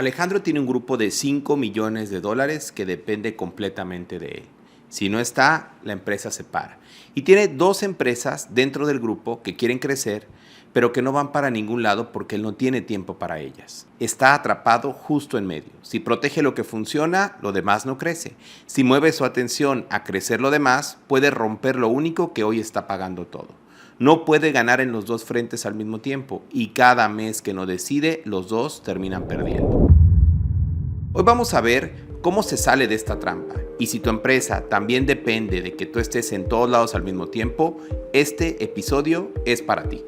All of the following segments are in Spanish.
Alejandro tiene un grupo de $5 millones que depende completamente de él. Si no está, la empresa se para. Y tiene 2 empresas dentro del grupo que quieren crecer, pero que no van para ningún lado porque él no tiene tiempo para ellas. Está atrapado justo en medio. Si protege lo que funciona, lo demás no crece. Si mueve su atención a crecer lo demás, puede romper lo único que hoy está pagando todo. No puede ganar en los 2 frentes al mismo tiempo y cada mes que no decide, los 2 terminan perdiendo. Hoy vamos a ver cómo se sale de esta trampa. Y si tu empresa también depende de que tú estés en todos lados al mismo tiempo, este episodio es para ti.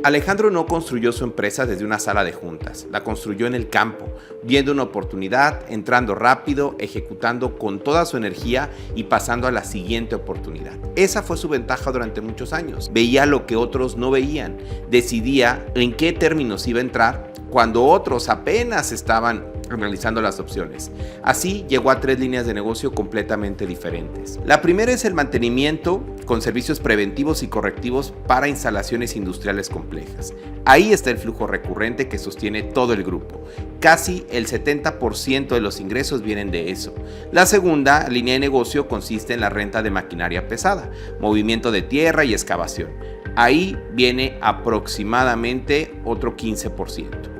Alejandro no construyó su empresa desde una sala de juntas, la construyó en el campo, viendo una oportunidad, entrando rápido, ejecutando con toda su energía y pasando a la siguiente oportunidad. Esa fue su ventaja durante muchos años. Veía lo que otros no veían, decidía en qué términos iba a entrar cuando otros apenas estaban analizando las opciones. Así llegó a 3 líneas de negocio completamente diferentes. La primera es el mantenimiento con servicios preventivos y correctivos para instalaciones industriales complejas. Ahí está el flujo recurrente que sostiene todo el grupo. Casi el 70% de los ingresos vienen de eso. La segunda línea de negocio consiste en la renta de maquinaria pesada, movimiento de tierra y excavación. Ahí viene aproximadamente otro 15%.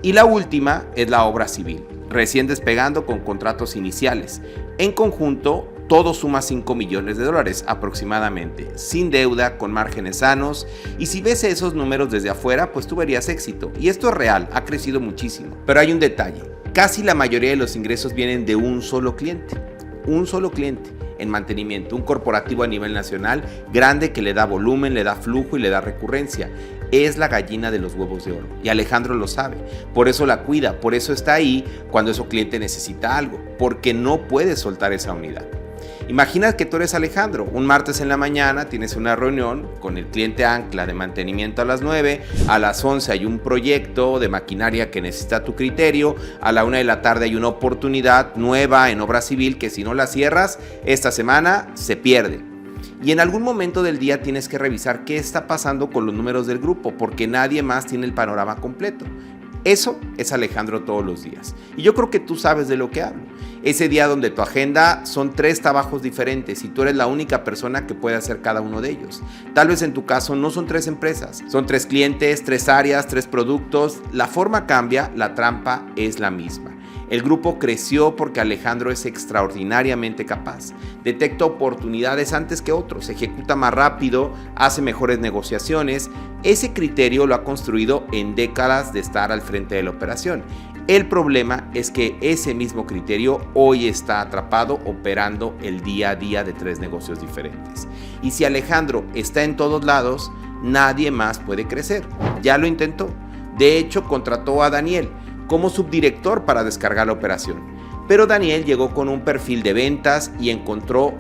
Y la última es la obra civil, recién despegando con contratos iniciales. En conjunto, todo suma $5 millones aproximadamente, sin deuda, con márgenes sanos. Y si ves esos números desde afuera, pues tú verías éxito. Y esto es real, ha crecido muchísimo. Pero hay un detalle, casi la mayoría de los ingresos vienen de un solo cliente. Un solo cliente en mantenimiento, un corporativo a nivel nacional, grande que le da volumen, le da flujo y le da recurrencia. Es la gallina de los huevos de oro y Alejandro lo sabe, por eso la cuida, por eso está ahí cuando su cliente necesita algo, porque no puede soltar esa unidad. Imagina que tú eres Alejandro, un martes en la mañana tienes una reunión con el cliente ancla de mantenimiento a las 9, a las 11 hay un proyecto de maquinaria que necesita tu criterio, a la 1 de la tarde hay una oportunidad nueva en obra civil que si no la cierras, esta semana se pierde. Y en algún momento del día tienes que revisar qué está pasando con los números del grupo, porque nadie más tiene el panorama completo. Eso es Alejandro todos los días. Y yo creo que tú sabes de lo que hablo. Ese día donde tu agenda son 3 trabajos diferentes y tú eres la única persona que puede hacer cada uno de ellos. Tal vez en tu caso no son 3 empresas, son 3 clientes, 3 áreas, 3 productos. La forma cambia, la trampa es la misma. El grupo creció porque Alejandro es extraordinariamente capaz. Detecta oportunidades antes que otros, ejecuta más rápido, hace mejores negociaciones. Ese criterio lo ha construido en décadas de estar al frente de la operación. El problema es que ese mismo criterio hoy está atrapado operando el día a día de 3 negocios diferentes. Y si Alejandro está en todos lados, nadie más puede crecer. Ya lo intentó. De hecho, contrató a Daniel como subdirector para descargar la operación. Pero Daniel llegó con un perfil de ventas y encontró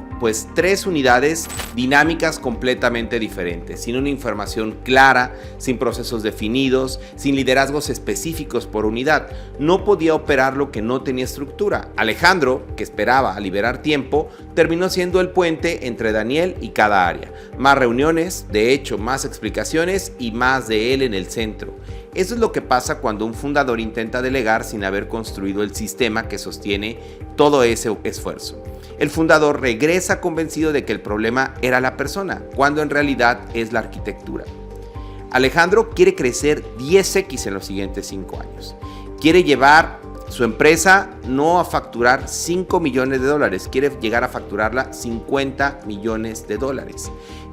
3 unidades dinámicas completamente diferentes, sin una información clara, sin procesos definidos, sin liderazgos específicos por unidad. No podía operar lo que no tenía estructura. Alejandro, que esperaba liberar tiempo, terminó siendo el puente entre Daniel y cada área. Más reuniones, de hecho más explicaciones y más de él en el centro. Eso es lo que pasa cuando un fundador intenta delegar sin haber construido el sistema que sostiene todo ese esfuerzo. El fundador regresa convencido de que el problema era la persona, cuando en realidad es la arquitectura. Alejandro quiere crecer 10x en los siguientes 5 años. Quiere llevar su empresa no a facturar $5 millones, quiere llegar a facturarla $50 millones.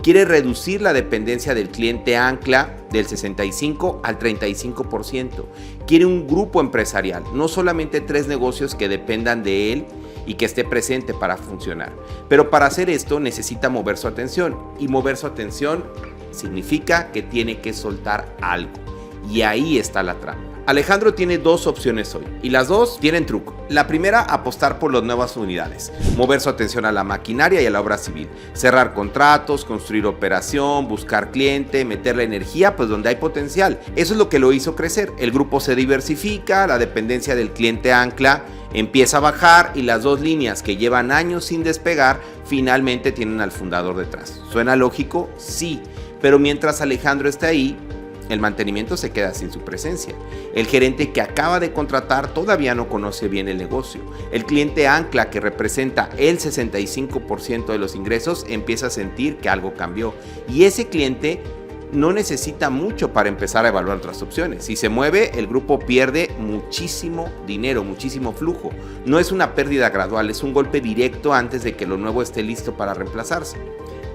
Quiere reducir la dependencia del cliente ancla del 65 al 35%. Quiere un grupo empresarial, no solamente 3 negocios que dependan de él y que esté presente para funcionar. Pero para hacer esto necesita mover su atención, y mover su atención significa que tiene que soltar algo. Y ahí está la trampa. Alejandro tiene dos opciones hoy y las dos tienen truco. La primera, apostar por las nuevas unidades, mover su atención a la maquinaria y a la obra civil, cerrar contratos, construir operación, buscar cliente, meter la energía pues donde hay potencial. Eso es lo que lo hizo crecer. El grupo se diversifica, la dependencia del cliente ancla empieza a bajar y las dos líneas que llevan años sin despegar finalmente tienen al fundador detrás. ¿Suena lógico? Sí, pero mientras Alejandro está ahí, el mantenimiento se queda sin su presencia. El gerente que acaba de contratar todavía no conoce bien el negocio. El cliente ancla, que representa el 65% de los ingresos, empieza a sentir que algo cambió. Y ese cliente no necesita mucho para empezar a evaluar otras opciones. Si se mueve, el grupo pierde muchísimo dinero, muchísimo flujo. No es una pérdida gradual, es un golpe directo antes de que lo nuevo esté listo para reemplazarse.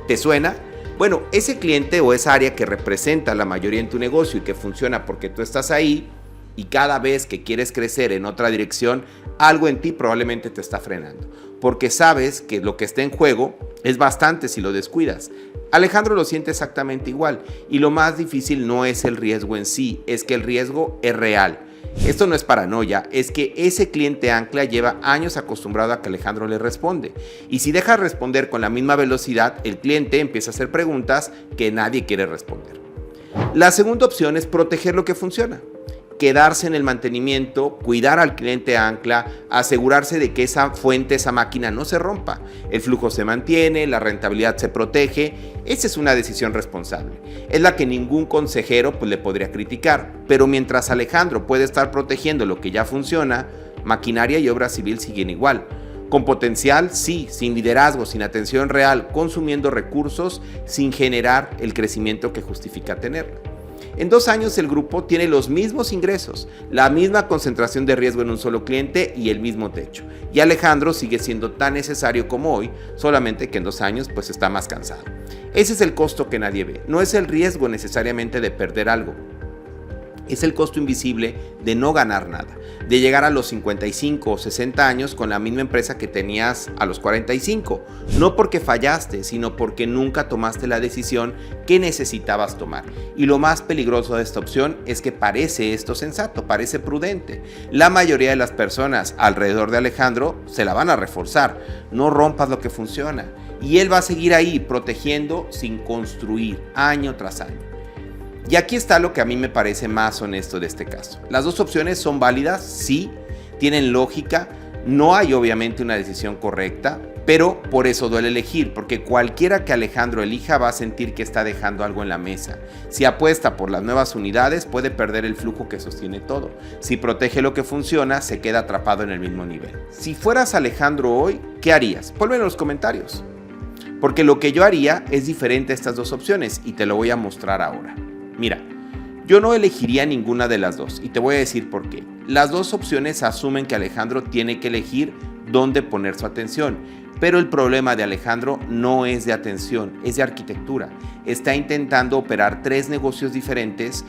¿Te suena? Bueno, ese cliente o esa área que representa la mayoría en tu negocio y que funciona porque tú estás ahí y cada vez que quieres crecer en otra dirección, algo en ti probablemente te está frenando, porque sabes que lo que está en juego es bastante si lo descuidas. Alejandro lo siente exactamente igual y lo más difícil no es el riesgo en sí, es que el riesgo es real. Esto no es paranoia, es que ese cliente ancla lleva años acostumbrado a que Alejandro le responde. Y si deja responder con la misma velocidad, el cliente empieza a hacer preguntas que nadie quiere responder. La segunda opción es proteger lo que funciona. Quedarse en el mantenimiento, cuidar al cliente ancla, asegurarse de que esa fuente, esa máquina no se rompa. El flujo se mantiene, la rentabilidad se protege. Esa es una decisión responsable. Es la que ningún consejero le podría criticar. Pero mientras Alejandro puede estar protegiendo lo que ya funciona, maquinaria y obra civil siguen igual. Con potencial, sí, sin liderazgo, sin atención real, consumiendo recursos, sin generar el crecimiento que justifica tenerlo. En 2 años el grupo tiene los mismos ingresos, la misma concentración de riesgo en un solo cliente y el mismo techo. Y Alejandro sigue siendo tan necesario como hoy, solamente que en 2 años pues está más cansado. Ese es el costo que nadie ve. No es el riesgo necesariamente de perder algo. Es el costo invisible de no ganar nada, de llegar a los 55 o 60 años con la misma empresa que tenías a los 45, no porque fallaste, sino porque nunca tomaste la decisión que necesitabas tomar. Y lo más peligroso de esta opción es que parece esto sensato, parece prudente. La mayoría de las personas alrededor de Alejandro se la van a reforzar, no rompas lo que funciona, y él va a seguir ahí protegiendo sin construir año tras año. Y aquí está lo que a mí me parece más honesto de este caso. Las dos opciones son válidas, sí, tienen lógica, no hay obviamente una decisión correcta, pero por eso duele elegir, porque cualquiera que Alejandro elija va a sentir que está dejando algo en la mesa. Si apuesta por las nuevas unidades, puede perder el flujo que sostiene todo. Si protege lo que funciona, se queda atrapado en el mismo nivel. Si fueras Alejandro hoy, ¿qué harías? Ponlo en los comentarios, porque lo que yo haría es diferente a estas dos opciones y te lo voy a mostrar ahora. Mira, yo no elegiría ninguna de las dos y te voy a decir por qué. Las dos opciones asumen que Alejandro tiene que elegir dónde poner su atención, pero el problema de Alejandro no es de atención, es de arquitectura. Está intentando operar 3 negocios diferentes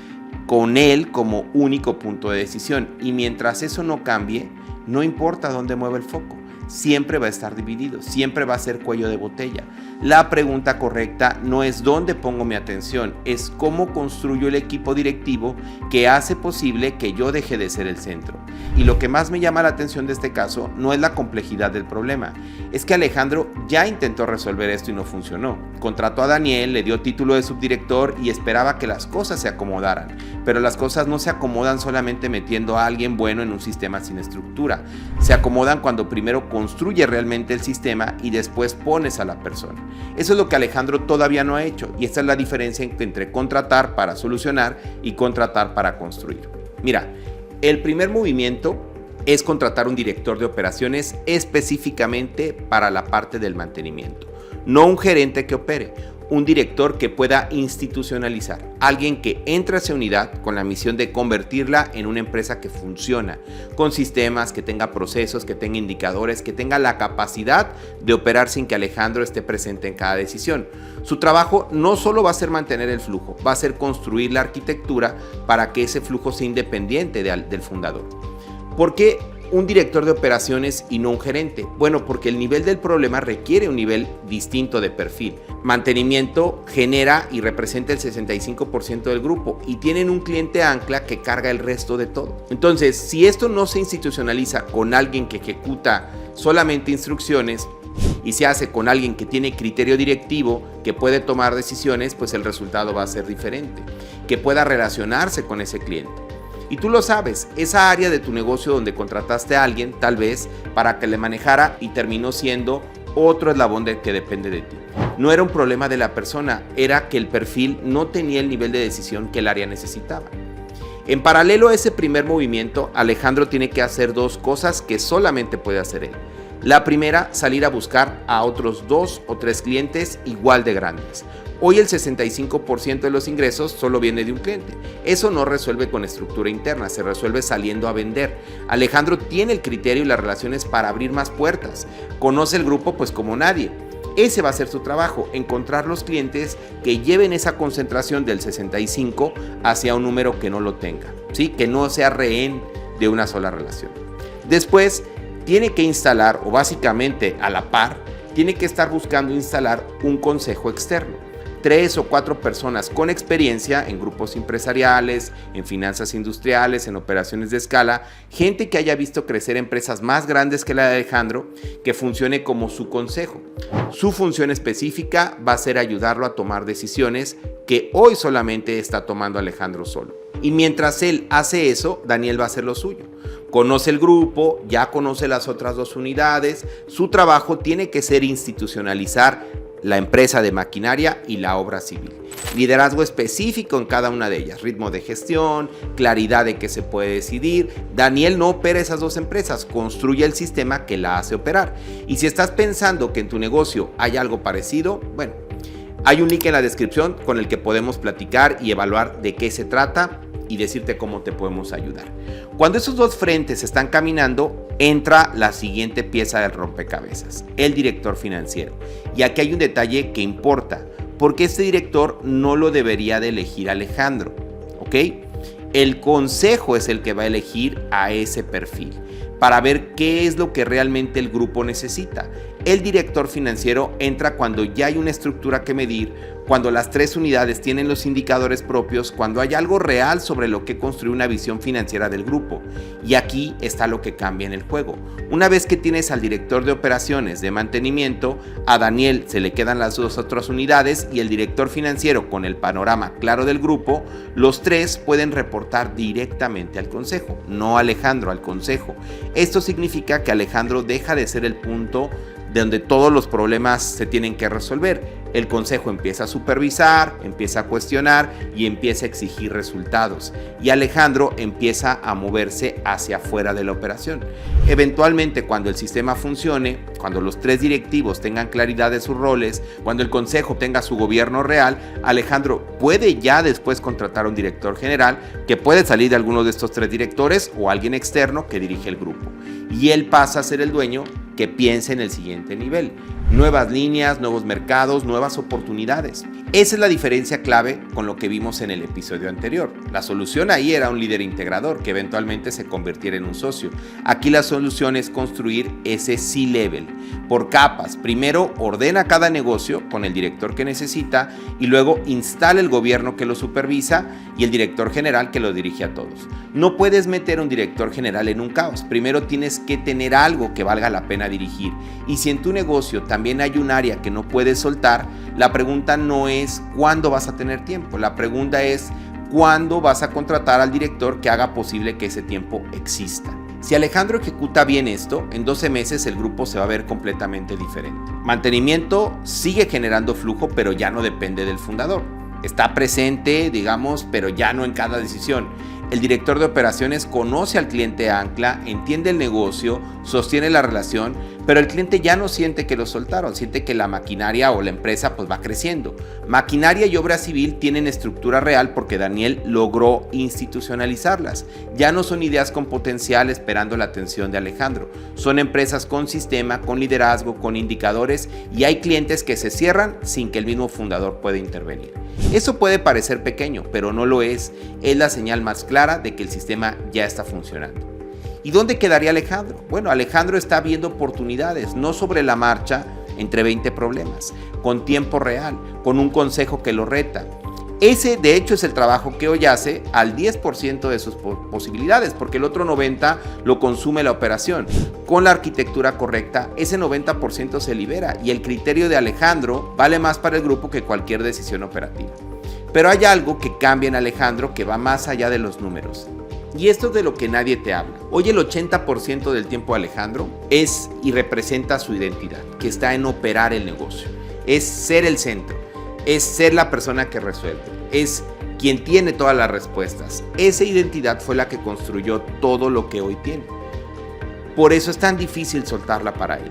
con él como único punto de decisión y mientras eso no cambie, no importa dónde mueva el foco. Siempre va a estar dividido, siempre va a ser cuello de botella. La pregunta correcta no es dónde pongo mi atención, es cómo construyo el equipo directivo que hace posible que yo deje de ser el centro. Y lo que más me llama la atención de este caso no es la complejidad del problema, es que Alejandro ya intentó resolver esto y no funcionó. Contrató a Daniel, le dio título de subdirector y esperaba que las cosas se acomodaran, pero las cosas no se acomodan solamente metiendo a alguien bueno en un sistema sin estructura. Se acomodan cuando primero construye realmente el sistema y después pones a la persona. Eso es lo que Alejandro todavía no ha hecho y esta es la diferencia entre contratar para solucionar y contratar para construir. Mira, el primer movimiento es contratar un director de operaciones específicamente para la parte del mantenimiento, no un gerente que opere. Un director que pueda institucionalizar, alguien que entre a esa unidad con la misión de convertirla en una empresa que funciona, con sistemas, que tenga procesos, que tenga indicadores, que tenga la capacidad de operar sin que Alejandro esté presente en cada decisión. Su trabajo no solo va a ser mantener el flujo, va a ser construir la arquitectura para que ese flujo sea independiente del fundador. ¿Por qué un director de operaciones y no un gerente? Bueno, porque el nivel del problema requiere un nivel distinto de perfil. Mantenimiento genera y representa el 65% del grupo y tienen un cliente ancla que carga el resto de todo. Entonces, si esto no se institucionaliza con alguien que ejecuta solamente instrucciones y se hace con alguien que tiene criterio directivo, que puede tomar decisiones, pues el resultado va a ser diferente, que pueda relacionarse con ese cliente. Y tú lo sabes, esa área de tu negocio donde contrataste a alguien, tal vez, para que le manejara y terminó siendo otro eslabón que depende de ti. No era un problema de la persona, era que el perfil no tenía el nivel de decisión que el área necesitaba. En paralelo a ese primer movimiento, Alejandro tiene que hacer dos cosas que solamente puede hacer él. La primera, salir a buscar a otros 2 o 3 clientes igual de grandes. Hoy el 65% de los ingresos solo viene de un cliente. Eso no resuelve con estructura interna, se resuelve saliendo a vender. Alejandro tiene el criterio y las relaciones para abrir más puertas. Conoce el grupo pues como nadie. Ese va a ser su trabajo, encontrar los clientes que lleven esa concentración del 65 hacia un número que no lo tenga, ¿sí? Que no sea rehén de una sola relación. Después, tiene que instalar, o básicamente a la par, tiene que estar buscando instalar un consejo externo. 3 o 4 personas con experiencia en grupos empresariales, en finanzas industriales, en operaciones de escala, gente que haya visto crecer empresas más grandes que la de Alejandro, que funcione como su consejo. Su función específica va a ser ayudarlo a tomar decisiones que hoy solamente está tomando Alejandro solo. Y mientras él hace eso, Daniel va a hacer lo suyo. Conoce el grupo, ya conoce las otras 2 unidades, su trabajo tiene que ser institucionalizar la empresa de maquinaria y la obra civil. Liderazgo específico en cada una de ellas, ritmo de gestión, claridad de qué se puede decidir. Daniel no opera esas 2 empresas, construye el sistema que la hace operar. Y si estás pensando que en tu negocio hay algo parecido, bueno, hay un link en la descripción con el que podemos platicar y evaluar de qué se trata y decirte cómo te podemos ayudar. Cuando esos 2 frentes están caminando, entra la siguiente pieza del rompecabezas, el director financiero. Y aquí hay un detalle que importa, porque este director no lo debería de elegir Alejandro, ¿ok? El consejo es el que va a elegir a ese perfil para ver qué es lo que realmente el grupo necesita. El director financiero entra cuando ya hay una estructura que medir, cuando las 3 unidades tienen los indicadores propios, cuando hay algo real sobre lo que construir una visión financiera del grupo. Y aquí está lo que cambia en el juego. Una vez que tienes al director de operaciones de mantenimiento, a Daniel se le quedan las 2 otras unidades y el director financiero con el panorama claro del grupo, los 3 pueden reportar directamente al consejo, no a Alejandro, al consejo. Esto significa que Alejandro deja de ser el punto de donde todos los problemas se tienen que resolver. El consejo empieza a supervisar, empieza a cuestionar y empieza a exigir resultados. Y Alejandro empieza a moverse hacia afuera de la operación. Eventualmente, cuando el sistema funcione, cuando los 3 directivos tengan claridad de sus roles, cuando el consejo tenga su gobierno real, Alejandro puede ya después contratar a un director general que puede salir de alguno de estos 3 directores o alguien externo que dirige el grupo. Y él pasa a ser el dueño que piense en el siguiente nivel. Nuevas líneas, nuevos mercados, nuevas oportunidades. Esa es la diferencia clave con lo que vimos en el episodio anterior. La solución ahí era un líder integrador que eventualmente se convirtiera en un socio. Aquí la solución es construir ese C-level por capas. Primero ordena cada negocio con el director que necesita y luego instala el gobierno que lo supervisa y el director general que lo dirige a todos. No puedes meter un director general en un caos. Primero tienes que tener algo que valga la pena dirigir. Y si en tu negocio también hay un área que no puedes soltar, la pregunta no es cuándo vas a tener tiempo. La pregunta es cuándo vas a contratar al director que haga posible que ese tiempo exista. Si Alejandro ejecuta bien esto, en 12 meses el grupo se va a ver completamente diferente. Mantenimiento sigue generando flujo, pero ya no depende del fundador. Está presente, digamos, pero ya no en cada decisión. El director de operaciones conoce al cliente ancla, entiende el negocio, sostiene la relación, pero el cliente ya no siente que lo soltaron, siente que la maquinaria o la empresa pues va creciendo. Maquinaria y obra civil tienen estructura real porque Daniel logró institucionalizarlas. Ya no son ideas con potencial esperando la atención de Alejandro. Son empresas con sistema, con liderazgo, con indicadores y hay clientes que se cierran sin que el mismo fundador pueda intervenir. Eso puede parecer pequeño, pero no lo es. Es la señal más clara de que el sistema ya está funcionando. ¿Y dónde quedaría Alejandro? Bueno, Alejandro está viendo oportunidades, no sobre la marcha, entre 20 problemas, con tiempo real, con un consejo que lo reta. Ese, de hecho, es el trabajo que hoy hace al 10% de sus posibilidades, porque el otro 90% lo consume la operación. Con la arquitectura correcta, ese 90% se libera y el criterio de Alejandro vale más para el grupo que cualquier decisión operativa. Pero hay algo que cambia en Alejandro que va más allá de los números. Y esto es de lo que nadie te habla. Hoy el 80% del tiempo de Alejandro es y representa su identidad, que está en operar el negocio. Es ser el centro, es ser la persona que resuelve, es quien tiene todas las respuestas. Esa identidad fue la que construyó todo lo que hoy tiene. Por eso es tan difícil soltarla para él.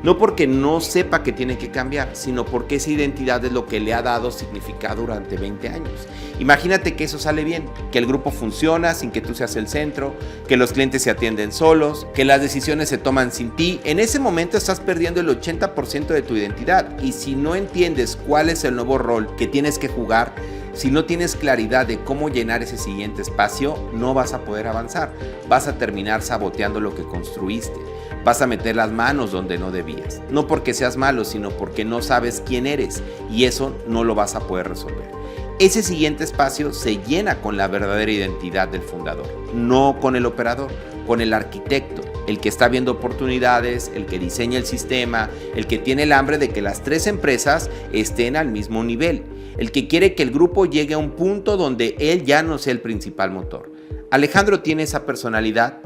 No porque no sepa que tiene que cambiar, sino porque esa identidad es lo que le ha dado significado durante 20 años. Imagínate que eso sale bien, que el grupo funciona sin que tú seas el centro, que los clientes se atienden solos, que las decisiones se toman sin ti. En ese momento estás perdiendo el 80% de tu identidad y si no entiendes cuál es el nuevo rol que tienes que jugar, si no tienes claridad de cómo llenar ese siguiente espacio, no vas a poder avanzar. Vas a terminar saboteando lo que construiste. Vas a meter las manos donde no debías. No porque seas malo, sino porque no sabes quién eres y eso no lo vas a poder resolver. Ese siguiente espacio se llena con la verdadera identidad del fundador, no con el operador, con el arquitecto, el que está viendo oportunidades, el que diseña el sistema, el que tiene el hambre de que las tres empresas estén al mismo nivel, el que quiere que el grupo llegue a un punto donde él ya no sea el principal motor. Alejandro tiene esa personalidad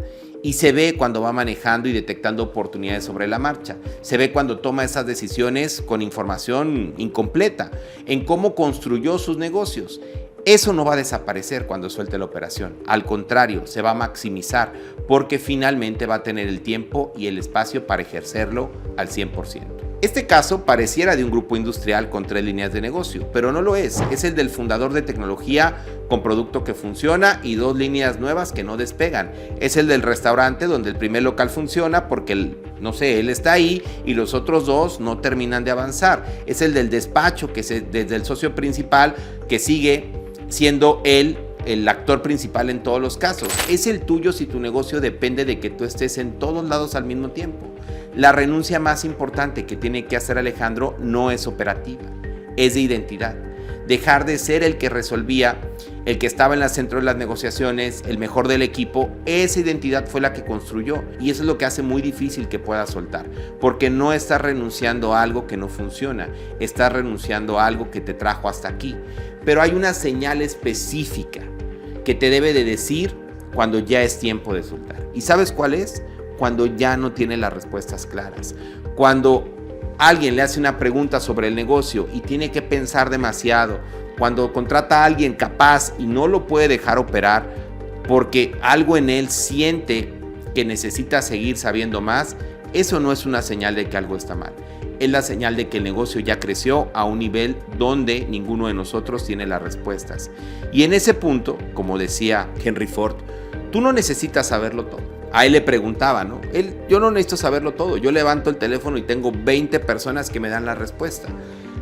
y se ve cuando va manejando y detectando oportunidades sobre la marcha. Se ve cuando toma esas decisiones con información incompleta en cómo construyó sus negocios. Eso no va a desaparecer cuando suelte la operación. Al contrario, se va a maximizar porque finalmente va a tener el tiempo y el espacio para ejercerlo al 100%. Este caso pareciera de un grupo industrial con 3 líneas de negocio, pero no lo es. Es el del fundador de tecnología con producto que funciona y 2 líneas nuevas que no despegan. Es el del restaurante donde el primer local funciona porque él está ahí y los otros 2 no terminan de avanzar. Es el del despacho que desde el socio principal que sigue siendo él el actor principal en todos los casos. Es el tuyo si tu negocio depende de que tú estés en todos lados al mismo tiempo. La renuncia más importante que tiene que hacer Alejandro no es operativa, es de identidad. Dejar de ser el que resolvía, el que estaba en el centro de las negociaciones, el mejor del equipo, esa identidad fue la que construyó y eso es lo que hace muy difícil que pueda soltar, porque no estás renunciando a algo que no funciona, estás renunciando a algo que te trajo hasta aquí. Pero hay una señal específica que te debe de decir cuando ya es tiempo de soltar. ¿Y sabes cuál es? Cuando ya no tiene las respuestas claras. Cuando alguien le hace una pregunta sobre el negocio y tiene que pensar demasiado. Cuando contrata a alguien capaz y no lo puede dejar operar porque algo en él siente que necesita seguir sabiendo más, eso no es una señal de que algo está mal. Es la señal de que el negocio ya creció a un nivel donde ninguno de nosotros tiene las respuestas. Y en ese punto, como decía Henry Ford, tú no necesitas saberlo todo. A él le preguntaba, ¿no? Yo no necesito saberlo todo. Yo levanto el teléfono y tengo 20 personas que me dan la respuesta.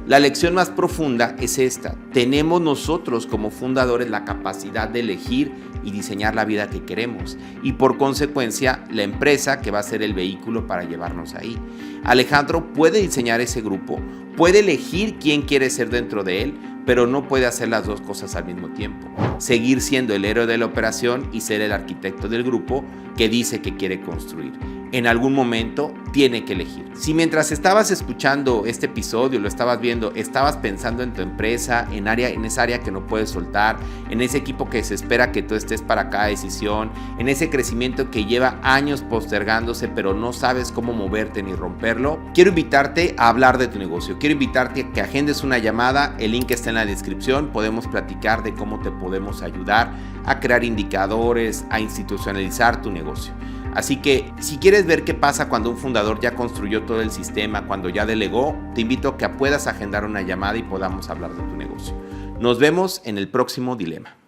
La lección más profunda es esta. Tenemos nosotros como fundadores la capacidad de elegir y diseñar la vida que queremos. Y por consecuencia, la empresa que va a ser el vehículo para llevarnos ahí. Alejandro puede diseñar ese grupo, puede elegir quién quiere ser dentro de él, pero no puede hacer las dos cosas al mismo tiempo. Seguir siendo el héroe de la operación y ser el arquitecto del grupo que dice que quiere construir. En algún momento tiene que elegir. Si mientras estabas escuchando este episodio, lo estabas viendo, estabas pensando en tu empresa, en esa área que no puedes soltar, en ese equipo que se espera que tú estés para cada decisión, en ese crecimiento que lleva años postergándose, pero no sabes cómo moverte ni romperlo, quiero invitarte a hablar de tu negocio. Quiero invitarte a que agendes una llamada. El link está en la descripción. Podemos platicar de cómo te podemos ayudar a crear indicadores, a institucionalizar tu negocio. Así que si quieres ver qué pasa cuando un fundador ya construyó todo el sistema, cuando ya delegó, te invito a que puedas agendar una llamada y podamos hablar de tu negocio. Nos vemos en el próximo dilema.